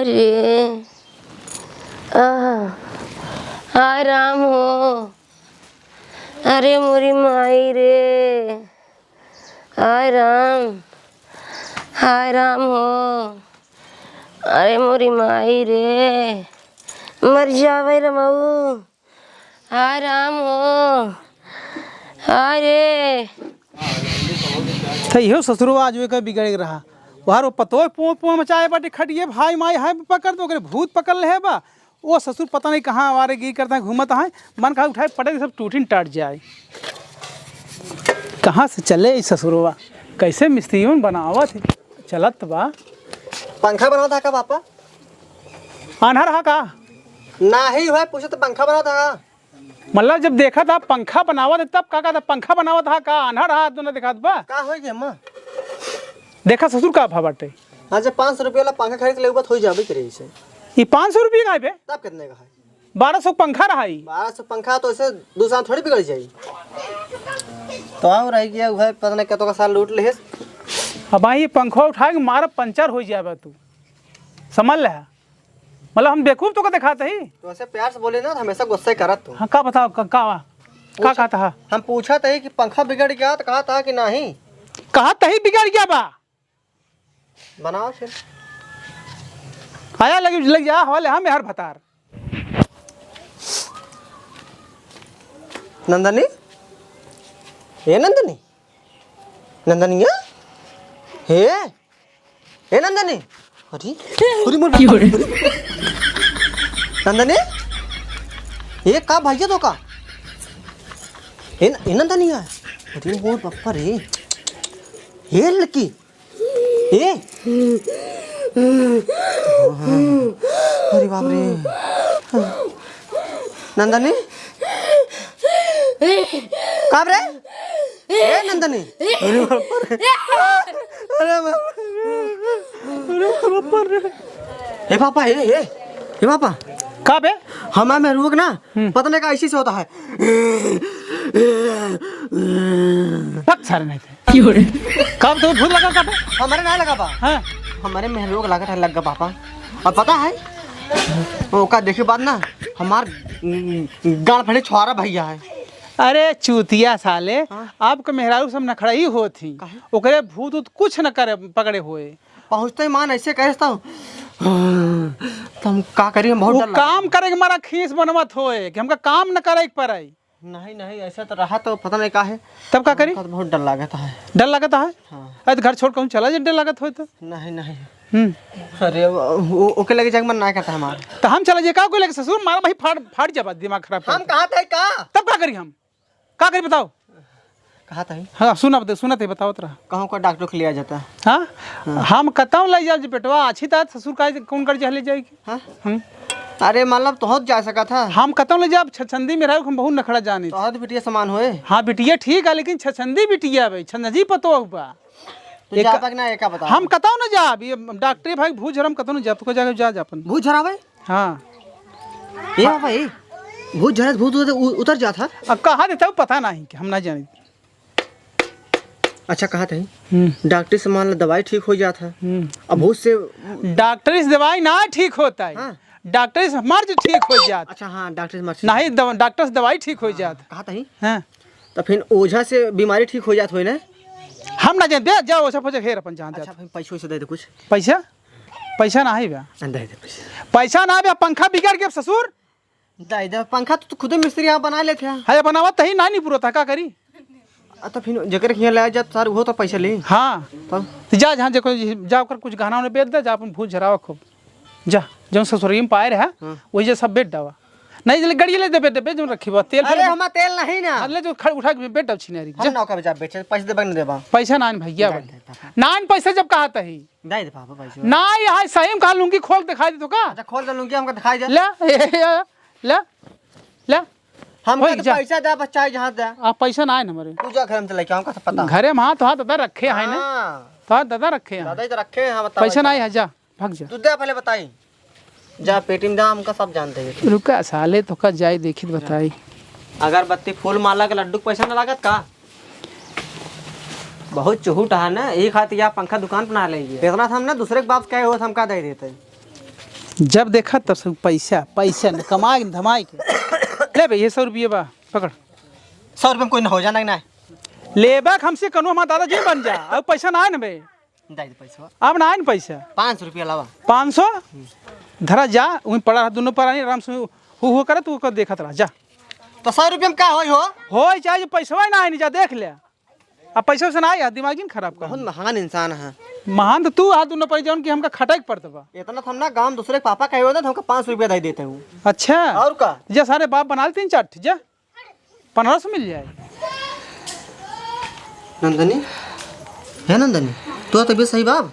रे हाय राम हो। अरे मोरी माई रे हाय राम हो। अरे मोरी माई रे मर जावे रे मऊ। हाय राम हो हाय रे। इहो ससुरवा आज का बिगड़ रहा वहार वो पतो पुआ मचाए बाटे खटिए भाई माई है पकड़ दो अगर भूत पकड़ ले बा वो ससुर पता नहीं कहाँ आवारे गिर करता है घूमता है मन कहा उठाए पटे सब टूटिन टाट जाए। कहाँ से चले इस ससुरवा कैसे मिस्त्री बनावा थे चलत बा। पंखा बना था का पापा? आन्हर हा का ना ही हुआ पूछे तो पंखा बना था। मतलब जब देखा था पंखा बनावा था तब का था पंखा बनावा था का आन्हर हा तूने देखा बा का हो गया अम्मा? देखा ससुर का भा बाटे। हाँ जब 500 रुपये वाला पंखा खरीद ले हो जाबे करे इसे। ये 500 रुपये का है बे? तब कितने का है? 1200 पंखा रहा ही। 1200 पंखा तो इसे दूसरा थोड़ी बिगड़ जाए। तो हम रह गया वह पता नहीं कतों का साल लूट ले। अब ये पंखा उठा के मारा पंचर हो जाए तू समझ ले। मतलब हम बेवकूफ तो का दिखाते ही तो ऐसे प्यार से बोले ना हमेशा गुस्से करत तू। हाँ का बताओ का कहा था? हम पूछा था कि पंखा बिगड़ गया तो कहा था कि नहीं। कहा तही बिगड़ गया बा बनाओ फिर आया लग जा हवाले हम हर भतार नंदनी हे नंदनी नंदनिया हे नंदनी अरे नंदनी ये का भैया तो का हे नंदनी है। अरे मोर पप्पा रे हे लड़की हे अरे बाप रे नंदनी कब रे ए नंदनी अरे बाप रे हे पापा हे पापा का बे हमारे में रुक ना पता नहीं का ऐसी से होता है। पक सारे नहीं थे कब तो भूल लगा का हमारे ना लगा बा। हाँ हमारे में रोग लगा था लग गया पापा। और पता है वो का देखे बाद ना हमार गाल फटे छुआरा भैया है। अरे चूतिया साले आपके मेहरारू सब नखड़ा ही हो थी ओकरे भूत उत कुछ न करे पकड़े हुए पहुँचते ही मान ऐसे कहता हूँ तुम का करिए बहुत डर काम करे हमारा खीस बनवत होए कि हमका काम न करे पड़ाई। नहीं नहीं ऐसा तो रहा तो पता नहीं का है तब का करी तो बहुत डर लगता है। डर लगता है हाँ। अरे घर छोड़ कर चला डर लगत हो तो नहीं नहीं अरे ओके लगे जाके मन ना करता हमारा तो हम चला जे का कोई लगे ससुर मारा भाई फाड़ जाबा दिमाग खराब हम कहा थे का तब का करी हम का करी बताओ कहा था हाँ सुना थे बताओ तरा कहूँ का डॉक्टर को लिया जाता हाँ हम कताऊ ले जाओ जी बेटवा अच्छी तरह ससुर का कौन कर ले जाएगी। हाँ अरे मतलब तो हो जा सका था हम कताऊ ले जाओ छछंदी में रहो हम बहुत नखड़ा जाने तो बिटिया समान होए। हाँ बिटिया ठीक है लेकिन छछंदी बिटिया भाई छंदी पतो हुआ तो जा तक ना एक बता हम कताऊ न जा ये डॉक्टर भाई भूज हम कताऊ न जा तो जा अपन भूत झरावे। हाँ ये भाई भूत झरा भूत उतर जाता अब कहा देता पता नहीं कि हम ना जाने। अच्छा कहा था डॉक्टर से मान लो दवाई ठीक हो जाता अब भूत से डॉक्टर से दवाई ना ठीक होता है हाँ? डॉक्टर से मर्ज ठीक हो जाता। अच्छा हाँ डॉक्टर से नहीं डॉक्टर से दवाई ठीक हो जाता कहा था हाँ? तो फिर ओझा से बीमारी ठीक हो जाती हो ना हम ना जानते जाओ ओझा फोझा घेर अपन जानते। अच्छा पैसों से दे दे कुछ पैसा ना है दे दे पैसा ना है पंखा बिगड़ गया ससुर दे दे पंखा तो खुद मिस्त्री यहाँ बना लेते हैं है बनावा तही ना नहीं पूरा था का करी तो फिर जगह यहाँ लाया जा सार वो तो पैसा ले हाँ तब तो जा जहाँ जा कर कुछ गहना उन्हें बेच दे जा अपन भूत झरावा खूब जा जो ससुरी में पाए रहा वही जो सब बेच डावा नहीं जल्दी गाड़ी ले दे बेटे जो रखी बा तेल अरे हमारा तेल नहीं ना ले जो खड़ उठा के बेट डाव छिनारी हम नौका बेचा बेचे पैसे दे बन देबा पैसा नान भैया नान पैसा जब कहा था ही दे दे पापा पैसे ना यहाँ सही में कहा लूंगी खोल दिखा दे तो का अच्छा खोल दे लूंगी हमको दिखाई दे ले ले हम पैसा दे बच्चा जहाँ दे आप पैसा ना है हमारे तू जा घर में लेके आऊँ का पता घरे में हाथ दादा रखे है ना तो दादा रखे हैं दादा इधर रखे हैं बता पैसा ना है जा भाग जा तू दे पहले बताई जा पेटी में जा हमका सब जानते हैं रुका साले तो का जाए देखी बताई अगरबत्ती फूल माला के लड्डू पैसा ना लागत का बहुत चुहूट है ना एक हाथ या पंखा दुकान बना लेंगे इतना था हम ना दूसरे के बाप क्या हो हमका दे देते जब देखा तब सब पैसा पैसा न कमाए न धमाए के ले भाई ये 100 रुपये बा पकड़ 100 रुपये में कोई ना हो जाना ना लेबा हमसे कनो हमारा दादाजी बन जा अब पैसा ना है न बे दे दे पैसा अब ना है न पैसा 500 रुपया लावा 500 धरा जा वहीं पड़ा दोनों पर आराम से हो करे तू कर देखत रहा जा तो 100 रुपये में क्या हो चाहे पैसा ना है नहीं जा देख ले अब पैसा से ना आया दिमाग खराब कर बहुत महान इंसान है महान तो तू हाथ दोनों पर जाऊन कि हमका खटक पड़ता बा इतना तो हम ना गांव दूसरे पापा कहे होता तो हमको 500 रुपया दे देते हूँ अच्छा और का जा सारे बाप बना ले 3-4 जा 1500 मिल जाए नंदनी है नंदनी तो तबीयत सही बाप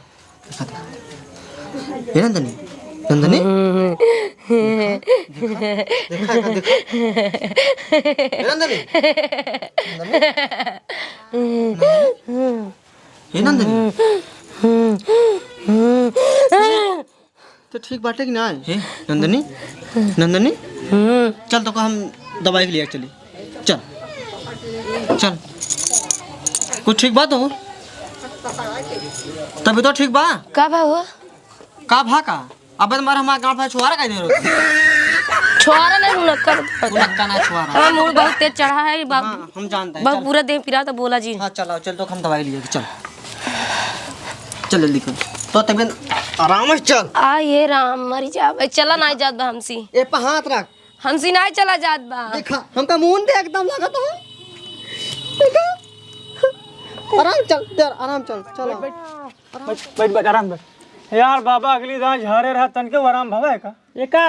है नंदनी नंदनी देखा नंदनी है नंदनी तो ठीक बाटे कि ना है नंदनी नंदनी चल तो हम दवाई के लिए चली चल चल कुछ ठीक बात हो तभी तो ठीक बा का बा हो का भा का अबे तुम्हारा हमारा गांव पे छुआरा कह दे रहे छोरा नहीं नक्कर नक्का ना छुआरा हां मुंह बहुत तेज चढ़ा है बाप हाँ, हम जानते हैं बहुत पूरा देह पिरा तो बोला जी हाँ चलो चल तो हम दवाई लिए चल चल जल्दी कर तो तबीयत आराम से चल आ ये राम मरी जा भाई चला नहीं जात बा हमसी ए पे हाथ रख हमसी नहीं चला जात बा देखा हमका मुंह दे एकदम लागत है देखा आराम चल यार आराम चल चलो बैठ आराम बैठ यार बाबा अगली दान झारे रहा तन के आराम भवे का एका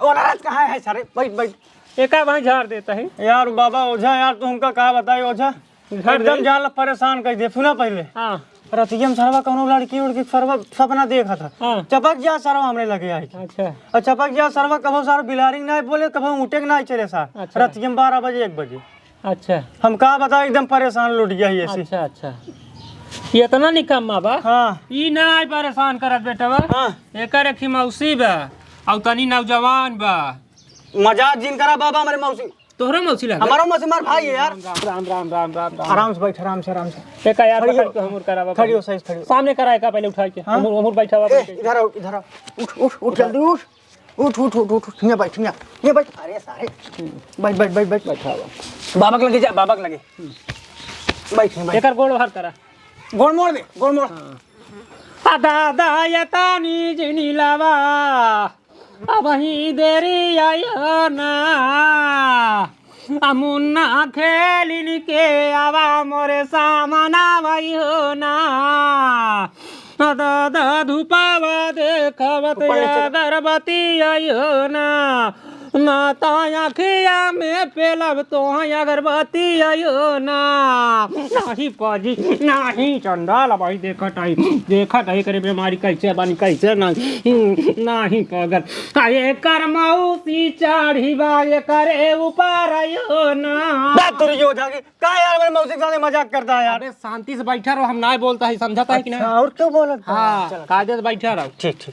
औरत कहाँ है सारे बैठ बैठ एका वहीं झाड़ देता है यार बाबा ओझा यार तुमका कहा बताई ओझा एकदम जान परेशान कर दे सुना पहले हाँ रतियम सरवा कोनो लड़की उड़की सरवा सपना देखा था चपक जा सरवा हमरे लगे आई अच्छा और चपक जा सरवा कभो सार बिलारिंग नहीं बोले कभो उठे नहीं चले सार रतियम 12 बजे 1 बजे अच्छा हम कहा बताओ एकदम परेशान लुट गया ये अच्छा अच्छा ये इतना निकम्मा बा हाँ ई ना परेशान करत बेटा बा हाँ एकर एक मौसी बा औ तनी नौजवान बा मजाक जिन करा बाबा हमारे मौसी तोहरा मौसी लगा हमारा मौसी मार भाई है यार राम राम राम राम आराम से बैठ आराम से एका यार पकड़ के हमर करावा खड़ी हो सही खड़ी सामने कराए का पहले उठा के हमर बैठा हुआ इधर उठ जल्दी उठ हिया बैठ अरे सारे बैठ बैठा हुआ बाबा के लगे जा बाबा के लगे बैठ एकर गोड़ हर करा गोड़ मोड़ दे गोड़ मोड़ दादा ये तानी जिनी लावा अब ही देरी आया ना अमुन्ना खेलिन के आवा मोरे सामना भाई हो ना दादा धुपावा देखवत अगरबत्ती आई हो ना नाता आखिया में पेलब तो अगरबत्ती आयो ना नाही पाजी नाही चंडाल भाई देखत आई करे बीमारी कैसे बनी कैसे नाही पगल काये कर मौसी चढ़ी बाए करे ऊपर आयो ना बात तो यो जाके का यार मेरे मौसी के साथ मजाक करता है यार। अरे शांति से बैठा रहो हम ना बोलता है समझाता है कि नहीं और क्यों बोलत हां कायदे से बैठा रहो ठीक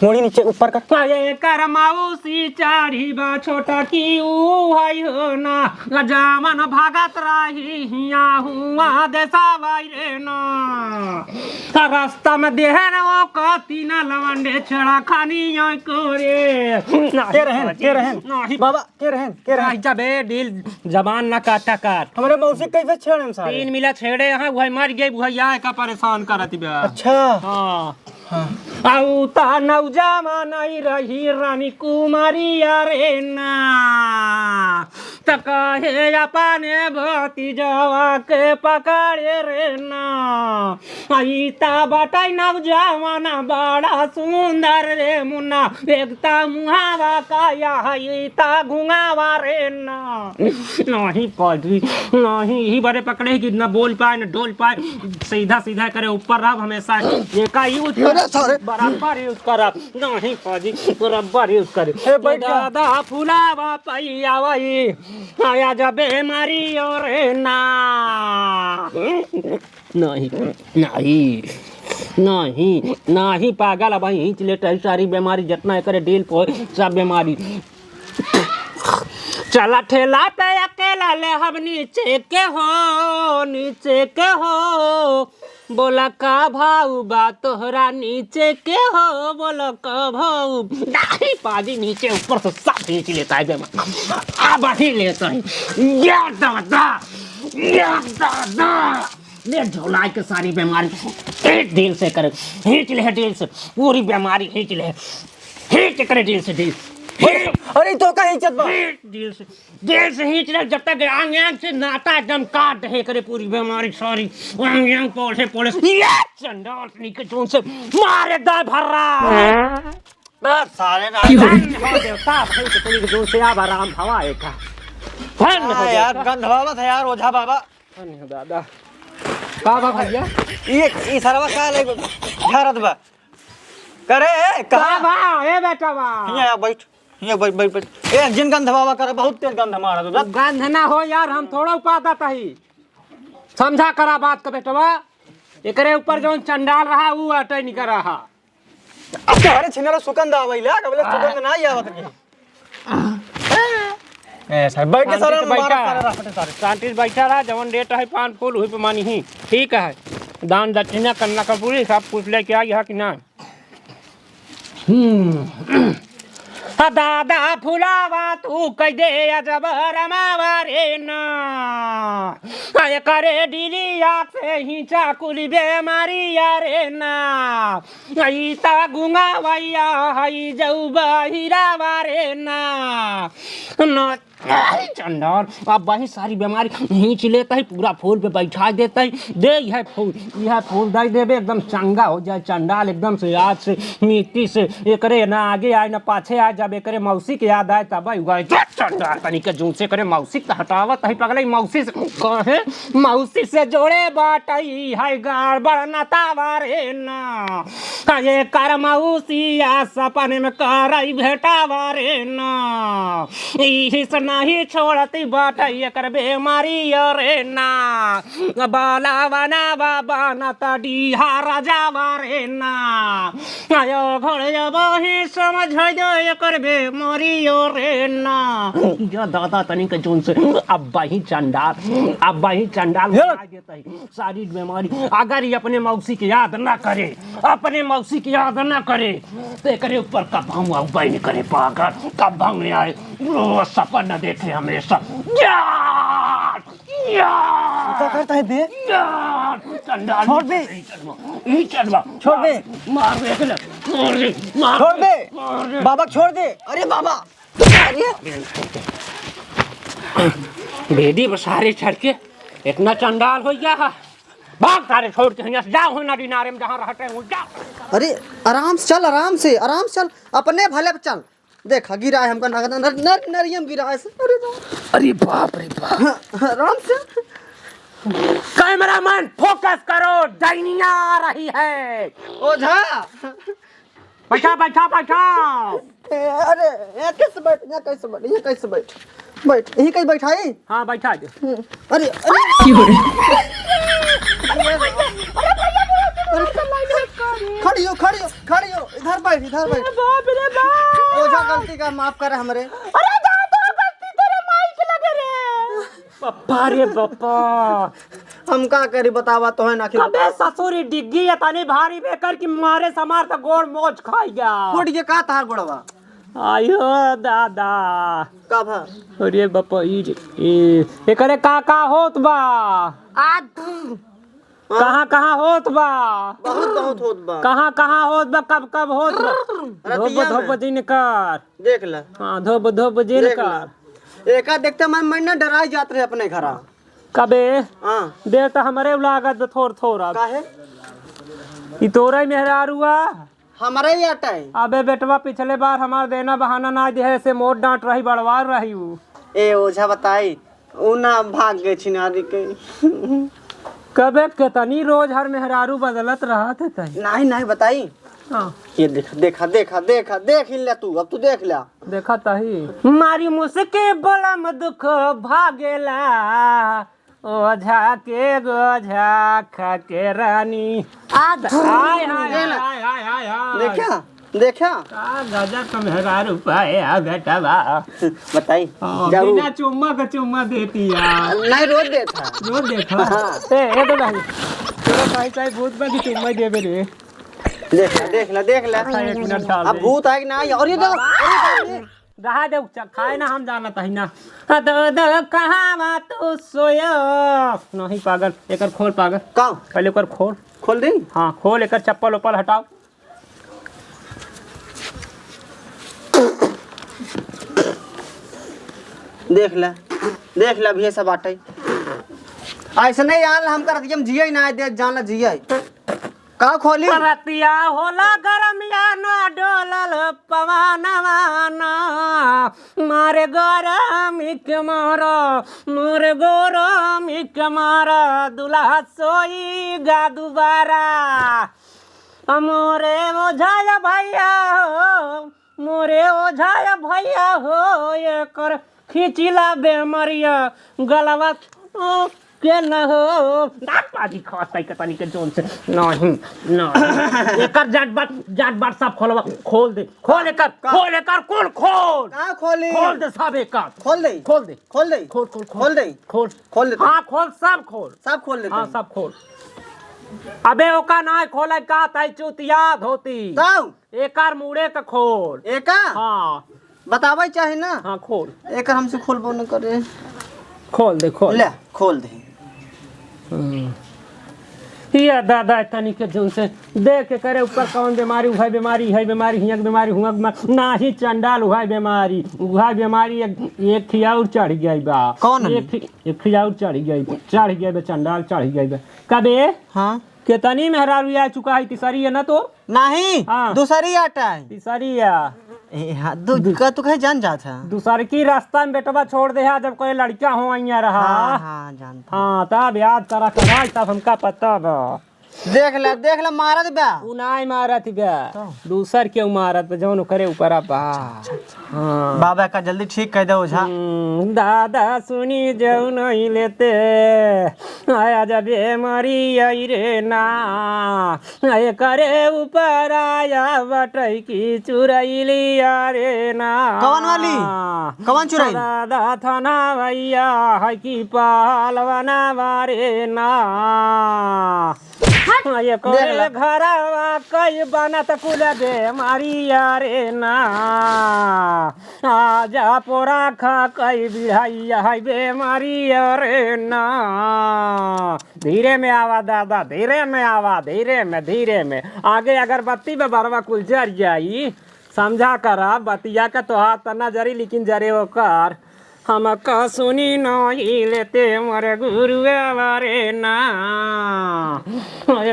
मोड़ी नीचे ऊपर कर काये कर मौसी चढ़ी बा छोटा की ऊ है हो ना गजामन भागत रही हिया हुआ देसा भाई रे ना रास्ता में देहन ओ कती ना लवंडे छड़ा खानी यो करे के रहन नहीं बाबा के रहन जबे दिल जबान ना काटा काट हमरे मौसी कैसे छेड़न सारे 3 मिला छेड़े यहां वही मर गई भैया का परेशान करती बे अच्छा हां आउ ता नौजवान नहीं रही रानी कुमारी रे ना तकाहे अपने भतीजवा के पकड़े रे ना आई ता बटाई नौजवान बड़ा सुंदर रे मुन्ना एकता मुहावा काया आई ता घुंगावा रे ना नहीं पड़ी नहीं ही बड़े पकड़े कि ना बोल पाए ना डोल पाए सीधा सीधा करे ऊपर रह हमेशा ये का यूज बराबर यूज कर नहीं पाजी बराबर यूज करे दादा फुलावा पैया वही आया जबे मारी और ना नहीं पागल भाई हिंच ले सारी बीमारी जितना करे डील पर सब बीमारी चला ठेला पे अकेला ले हम नीचे के हो बोला का भाऊ बा तोहरा नीचे के हो बोला का भाऊ नहीं पाजी नीचे ऊपर से सब खींच लेता है बेमा अब ही लेता है या दादा ले झोलाई के सारी बीमारी एक दिल से करे खींच ले दिल से पूरी बीमारी खींच ले खींच करे दिल से दिल अरे तो कहीं चत बा दिल से खींच ले जब तक आंग आंग से नाता एकदम काट दे करे पूरी बीमारी सारी आंग आंग पोले पोले ये चंडाल निकल जोन से मारे दा भर्रा बस सारे ना हो देवता भाई तो पूरी जोन से अब आराम हवा एक फन हो यार गंध बाबा था यार ओझा बाबा फन दादा का बा भैया ये सरवा का ले झारत बा करे का कहा बा ए बेटा बा यहाँ बैठ यहाँ बैठ बैठ बैठ ए जिन गंध बाबा करे बहुत तेज गंध मारा तो गंध ना हो यार हम थोड़ा उपादा तही समझा करा बात का बेटवा एकरे ऊपर जो चंडाल रहा वो अटै नहीं कर रहा अब तो हरे छिनरा सुगंध आवेला कबले सुगंध ना ही आवत के ए सर बैठ के सारा मारा सारे शांति से बैठा रहा जवन डेट है पान फूल हुई पे मानी ही ठीक है दान दक्षिणा करना का पूरी सब पूछ ले क्या यहाँ कि ना दादा फुलावा तू कह दे जब रमावरे ना आय करे डिलिया से ही चाकुली बेमारी यारे ना आई ता गुंगा वैया हई जऊ बहिरा वारे ना चंडाल अब वही सारी बीमारी खींच लेता है पूरा फूल पे बैठा देता है दे यह फूल दे देवे एकदम चंगा हो जाए चंडाल एकदम से याद से मिट्टी से एकरे ना आगे आए ना पाछे आए जब एकरे मौसी के याद आए तब उगाए चंडाल तनी के जून से करे मौसी का हटावत है पगले मौसी से कहे मौसी से जोड़े बाटई है गड़बड़ नतावारे ना ये कर मौसी आ सपने में करई भेटावारे ना इही से नहीं छोड़ती बाटई कर बेमारी रे ना बाला बना बाबा न तड़ीहा राजा वारे ना आयो घोड़े बही समझ जो कर बेमारी रे ना या दादा तनी के जोन से अब्बा ही चंडाल बना देता है सारी बीमारी अगर ये अपने मौसी की याद ना करे तो करे ऊपर कब हम अब्बा नहीं करे पाकर कब हम नहीं आए सपन न देखे हमेशा क्या करता है बे चंडाल छोड़ दे छोड़ दे मार दे छोड़ दे बाबा छोड़ दे अरे बाबा अरे भेदी बसारे चढ़ के इतना चंडाल हो गया है भाग सारे छोड़ के यहाँ से जाओ ना दिनारे में जहाँ रहते हैं जाओ अरे आराम से चल अपने भले पे चल देखा गिरा है हमका नरियम गिरा है अरे बाप रे बाप आराम से कैमरामैन फोकस करो डायनिया आ रही है ओझा बैठा अरे यहाँ कैसे बैठ यही कहीं बैठाई हाँ बैठा दे अरे खड़ी हो इधर बैठ ओझा गलती का माफ करे हमरे पप्पा रे पप्पा हम का करी बतावा तो है ना कि अबे ससुरी डिग्गी है तनी भारी बेकर की मारे समार तो गोड़ मोच खाई गया फुट के का तार गोड़वा आयो दादा का भा अरे बापा ये करे का होत बा कहाँ होत बा बहुत होत बा कहाँ होत बा कब होत बा धोप दिन कर देख ले हाँ धोप दिन कर एका देखते मन ना डराई जात रहे अपने घरा कबे हां दे तो हमरे लागत थोड़ा काहे ई तोरा मेहरारुआ हमारे ही अटाई अबे बेटवा पिछले बार हमार देना बहाना ना दे से मोट डांट रही बड़वार रही उ ए ओझा बताई उ ना भाग गए छिनारी के कबे केतनी रोज हर मेहरारू बदलत रहा थे तई नहीं बताई हां ये देख ही ले तू अब तू देख ले देखा तही मारी मुसके बलम दुख भागेला ओझा के गोझा खा के रानी हाय देखा का गजब का मेहरारू पाया बेटा बा बताई बिना चुम्मा का चुम्मा देती यार नहीं रोज देता रोज देखा ए तो भाई मेरा भाई चाहे भूत में भी तुम मैं देबे रे। देख ले एक मिनट डाल अब दे। भूत है कि नहीं और ये देखो रहा दे खाए ना हम जाना तही ना दो कहाँ तू सोया नहीं पागल एकर खोल पागल कहाँ पहले एकर खोल खोल दी हाँ खोल एकर चप्पल उप्पल हटाओ देख ले भी ये सब बाटे ऐसे नहीं यार हम करत हम जिये ना दे जान ला जिये कहाँ खोली रतिया होला गरमिया ना डोलल पवनवा ना मारे गरमी के मारा मोरे गरमी के मारा दुल्हा सोई गा दुबारा मोरे ओझाया भैया हो मोरे ओझाया भैया हो ये कर खिचिला बेमरिया गलवा के न हो दांत बाजी खाता है कतनी के जोन से नहीं एकर जाट बाट सब खोलवा खोल दे खोल एकर खोल कहाँ खोली खोल दे सब एकर खोल दे खोल दे खोल दे खोल दे हाँ खोल सब खोल दे हाँ सब खोल अबे ओका ना खोले का ताई चुतिया धोती एकर मुड़े का खोल एका हाँ बतावे चाहे ना हाँ खोल एकर हमसे खोलबो न करे खोल दे खोल ले खोल दे या दादा तनी के जोन से देख के करे ऊपर कौन बीमारी है बीमारी हियां बीमारी हुआ ना ही चंडाल हुआ बीमारी एक खियाउर चढ़ गई बा कौन एक खियाउर चढ़ गई बा चंडाल चढ़ गई बा कबे हाँ केतनी मेहरारू आ चुका है तीसरी है ना तो नहीं हाँ। दूसरी आटा है तीसरी है तू कहीं जान जाता दूसर की रास्ता में बेटवा छोड़ दे है जब कोई लड़का हो अइया रहा हाँ जानता हाँ तब याद करा तब हमका पता बा देख ले मारत बा उनाई मारत बा दूसर क्यों मारत बा जौन करे ऊपर बा हाँ बाबा का जल्दी ठीक कर दो ओझा दादा सुनी जाऊ नहीं लेते आया जब मरी आई रे ना आए करे ऊपर आया बटई की चुरैली रे ना कौन वाली कौन चुराई दादा थाना भैया है की पालवना बारे ना ये कोई घरवा कई बनत कुल दे मारिया रे ना आजा पोरा खा कई बिढ़ाइया है बेमारिया रे ना धीरे में आवा दादा धीरे में आगे अगरबत्ती में बरवा कुल जर जाई समझा करा बतिया का तो हाथ तना जरी लेकिन जरे वो कर हम का सुनी नहीं लेते मरे गुरु वारे ना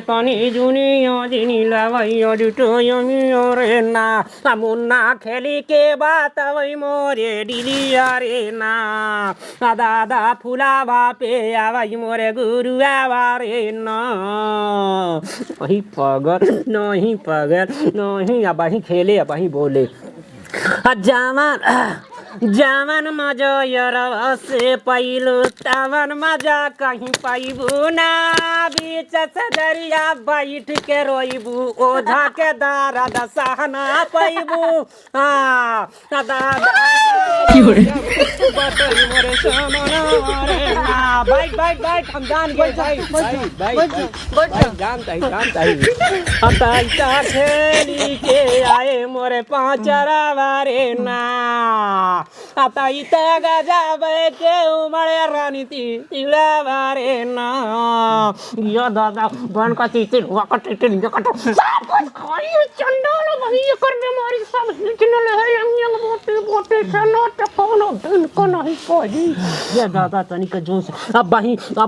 तनी जुनियो जिनी लवैयो जुटोयो मियो रे ना मुन्ना खेली के बात वही मोरे डिलिया रे ना दादा फुलावा पे आवई मोरे गुरु वारे ना वही पगल नहीं अब ही खेले अब ही बोले जावन मजा यरवा से पैलो तवन मजा कहीं पैबू ना बीच से दरिया बैठ के रोइबू ओझा के दारा दसहना पैबू हाँ दादा मोरे सोमना रे ना बैठ हम जान गए जानता ही अब खेली के आए मोरे पांचरा वारे ना आता इते गजाबे के उमड़े रानी तिला बारे ना यो दादा बन का तिल हुआ का तिल सब कुछ खाई चंडाल वही कर बीमारी सब हिचने ले है यंग बोटे छनो त कोनो दिन को नहीं पड़ी ये दादा तनी के जोश अब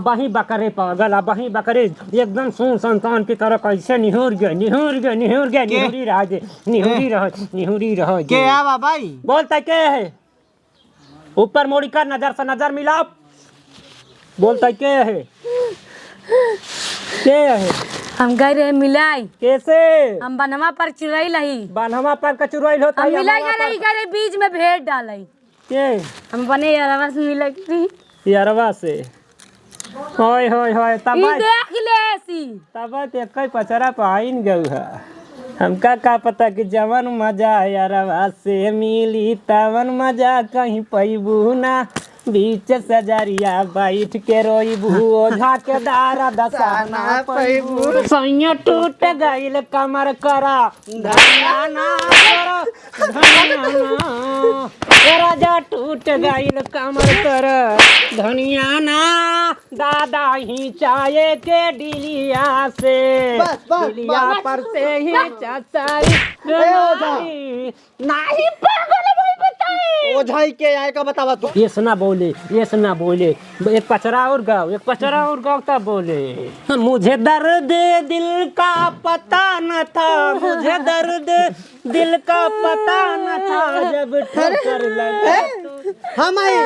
वही बकरे पागल अब वही बकरे एकदम सुन संतान की तरह कैसे निहुर गए निहुरी रह के आ भाई बोलता के है ऊपर मोड़ी कर नजर से नजर मिलाओ बोलता के है हम गए रहे मिलाई कैसे हम बनवा पर चुराई लही बनवा पर का चुराई होता हम मिलाई नहीं गए बीच में भेड़ डालाई के हम बने यारवा से मिलाई यारवा से होय तब देख ले सी तब ते पचरा पाइन गऊ है हमका का पता कि जवन मजा यारवा से मिली तवन मजा कहीं पैबू ना बीच सजरिया बैठ के रोई ओझा के दारा दसाना पैबू सैया टूट गइल कमर करा धनियाना करा धनियाना ए राजा टूट गइल कमर कर धनियाना दादा ही चाहे के डिलिया से डिलिया पर से ही चचाई नहीं पागल भाई बताए ओझाई के आए का बतावा तू। ये सुना बोले एक पचरा और गाओ तब बोले मुझे दर्द दिल का पता न था मुझे दर्द दिल का पता न था जब ठोकर लगा हम आए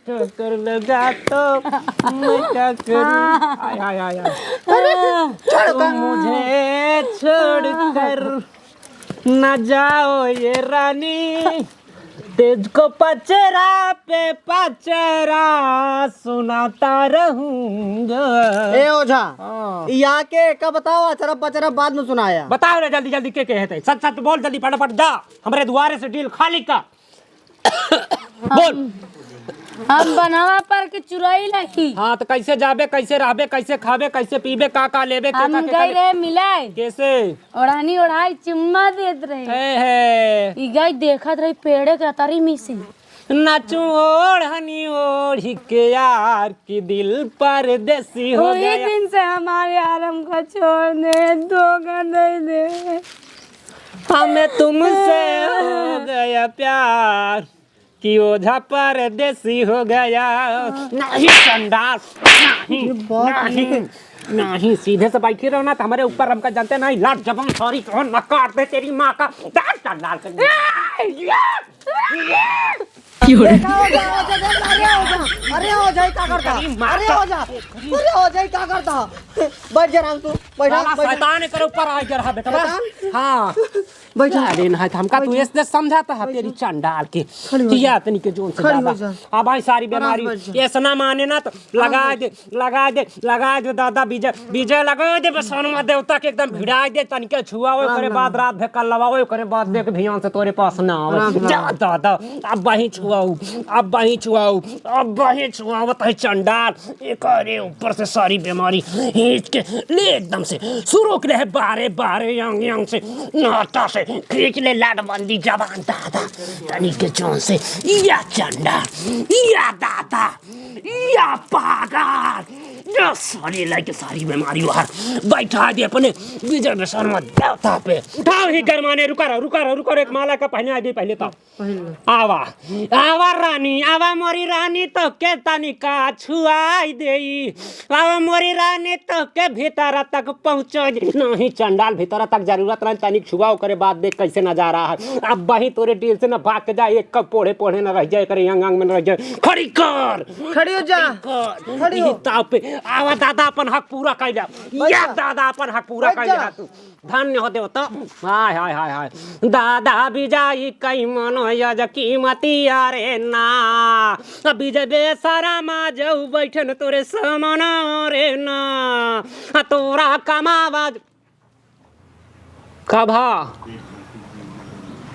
ठोकर लगा तो मैं क्या करूं आय आय आय तो मुझे छोड़कर न जाओ ये रानी तुझको पचरा पे पचरा सुनाता रहूंगा। ए ओझा यहाँ के का बताओ अचरा पचरा बाद में सुनाया। बताओ रे जल्दी जल्दी के कहते सच सच बोल जल्दी फटाफट जा हमारे द्वारे से डील खाली का बोल। हम बनवा पर के चुराई लही। हाँ तो कैसे जाबे कैसे रहबे कैसे खाबे कैसे पीबे का लेबे हम गई रहे मिलाए कैसे ओढ़ानी ओढ़ाई चुम्मा देत रहे है ई गई देखत रही पेड़े के अतरी में से नाचू ओढ़नी ओढ़ी के यार की दिल परदेसी हो वही गया। दिन से हमारे आराम को छोड़ दे धोखा दे दे हमें तुमसे हो गया प्यार कि ओझा परदेसी हो गया। नहीं संडास नहीं सीधे से बैठी रहो ना तो हमारे ऊपर हमका जानते नहीं लाट जब हम सॉरी कौन न काट दे तेरी माँ का लाल कर अरे ओझाई क्या करता अरे ओझाई क्या करता बैठ जा राम तू बैठा शैतान करे ऊपर आ गया रहा बेटा हाँ बैठा अरे नहीं हमका तू ऐसे समझाता है तेरी चंडाल के या तनी के जोन से ज्यादा अब भाई सारी बीमारी ऐसा ना माने ना तो लगा दे दादा विजय लगा दे बसनमा देवता के एकदम भिड़ा दे तनी के छुआओ करे बाद रात भे कल लवाओ करे बाद देख भियान से तोरे पास ना आवे जा दादा अब वही छुआओ तही चंडाल एक अरे ऊपर से सारी बीमारी खींच के ले एकदम से शुरू के रहे बारे यंग से नाटा से खींच ले लाडबंदी जवान दादा तनी के जोन से या चंडाल या दादा या पागल या सारी लाइक सारी बीमारी बाहर बैठा दे अपने विजय बसनमा देवता पे उठाओ ही गरमाने रुका रहो एक माला का पहने आ गई पहले तो आवा रानी आवा मोरी रानी तो के तनिका छुआई देई आवा मोरी रानी तो के भीतर तक पहुंचो नहीं चंडाल भीतर तक जरूरत रहे तनिक छुआओ करे बात देख कैसे नजारा है अब वही तोरे डील से न भाग के जाए एक कप पोड़े न रह जाए करे अंग में न रह जाए खड़ी हो जा खड़ी हो ताव पे आवा दादा अपन हक पूरा कर जा या दादा अपन हक पूरा कर जा तू धन्य हो देव तो हाय दादा बिजाई कई मनो यज कीमती रे ना विजय बेसारा मा जाऊ बैठन तोरे समना रे ना तोरा कमावा कभा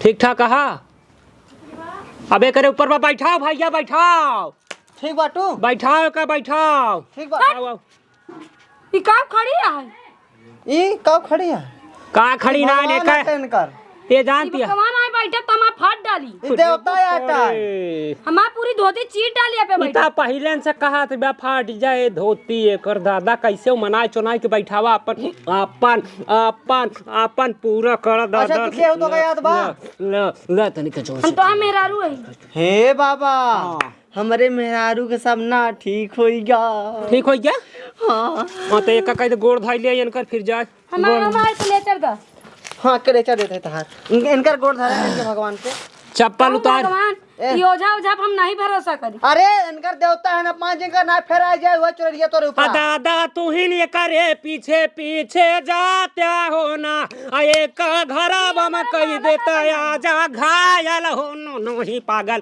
ठीक ठाक कहा अबे करे ऊपर में बैठाओ भैया बैठाओ ठीक बाटू बैठाओ ठीक बा ई का खड़ी है ई कब खड़ी है का खड़ी ना ने कर ये जानती है भगवान आए बैठे तो हम फट डाली ई देवता आटा हमार पूरी धोती चीर डाली पे बैठे इता पहले से कहा तो बा फाट जाए धोती एकर दादा कैसे मनाए चुनाए के बैठावा अपन पूरा कर दादा अच्छा के हो तो का याद बा ले तनी के जोन हम तो मेहरारू है हे बाबा हमारे मेहरारू के सब ना ठीक हो गया हाँ तो एक का गोड़ धाई ले इनकर फिर जाए हमारे प्लेटर का हाँ करेचा देते तहार इनकर गोड़ धरे इनके भगवान के चप्पल उतार भगवान योजा ओझा हम नहीं भरोसा करी अरे इनकर देवता है ना पांच इनका ना फेरा जाए हुआ चोरिया तोरे ऊपर दादा तू ही नहीं करे पीछे जात्या हो ना एक घर बम कही देता आजा घायल हो नो ही पागल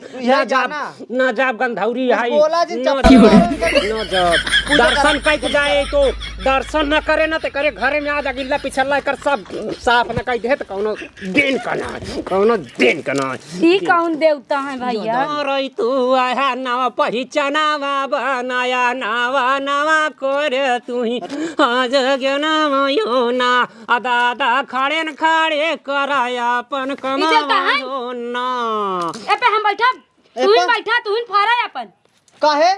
न जाब गंधौरी है न जाब दर्शन कह जाए तो दर्शन न करे ना तो करे घरे में आजा गिल्ला पिछला कर सब साफ न कह दे तो कौनो दिन का ना ई कौन देवता है भैया रही तू आया नवा पहिचानावा बनाया नवा नवा कर तू ही आज नाम यो ना दादा खड़े न खड़े कराया अपन कमावा हो ना। ए पे हम बैठा तू ही बैठा तू ही फरा अपन काहे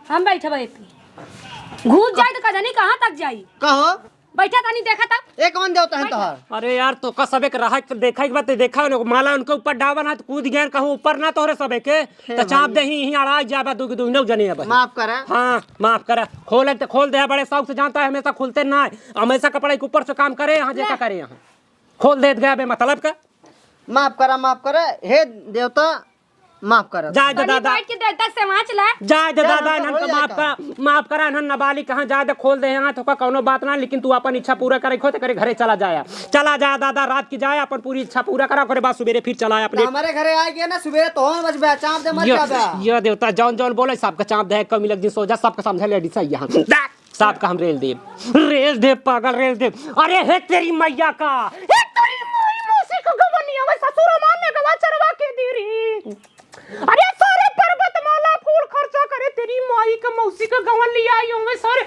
हम बैठा बे पे घूस जाए तो कजनी कहां तक जाई कहो बैठा तानी देखा तब एक कौन देवता है तोहर। अरे यार तो का सबे के रहा देखा एक बात देखा माला उनके ऊपर डावन हाथ कूद गए कहूं ऊपर ना तोरे सबे के तो चाप दे ही अड़ा जाबा दू नौ जने अब माफ करे। हाँ माफ करे खोल दे बड़े शौक से जानता है हमेशा खुलते ना है हमेशा कपड़े के ऊपर से काम करे यहाँ जैसा करे यहाँ खोल दे गया बे मतलब का माफ करे हे देवता माफ कर जाए दे दादा बैठ के देर तक से वहां चला जाए दे दादा इन्हन को माफ करा इन्हन नाबालिग कहाँ जाए दे खोल दे यहाँ तो का कोनो बात ना लेकिन तू अपन इच्छा पूरा करे खोते करे घरे चला जाया दादा रात की जाए अपन पूरी इच्छा पूरा करा करे बाद सवेरे फिर चला अपने हमारे घरे आ गया ना सवेरे तो हम बस चाप दे मत जाबा ये देवता जौन जौन बोले सबका चाप दे कमी लग दिन सो जा सबका समझ ले डिसा यहाँ साहब का हम रेल दे पागल रेल दे। अरे हे तेरी मैया का हे तेरी मौसी को गवनिया वे ससुर मारने गवा चरवा के दीरी। अरे सारे पर्वत माला फूल खर्चा करे तेरी माई का मौसी का गवन लिया आई होंगे सारे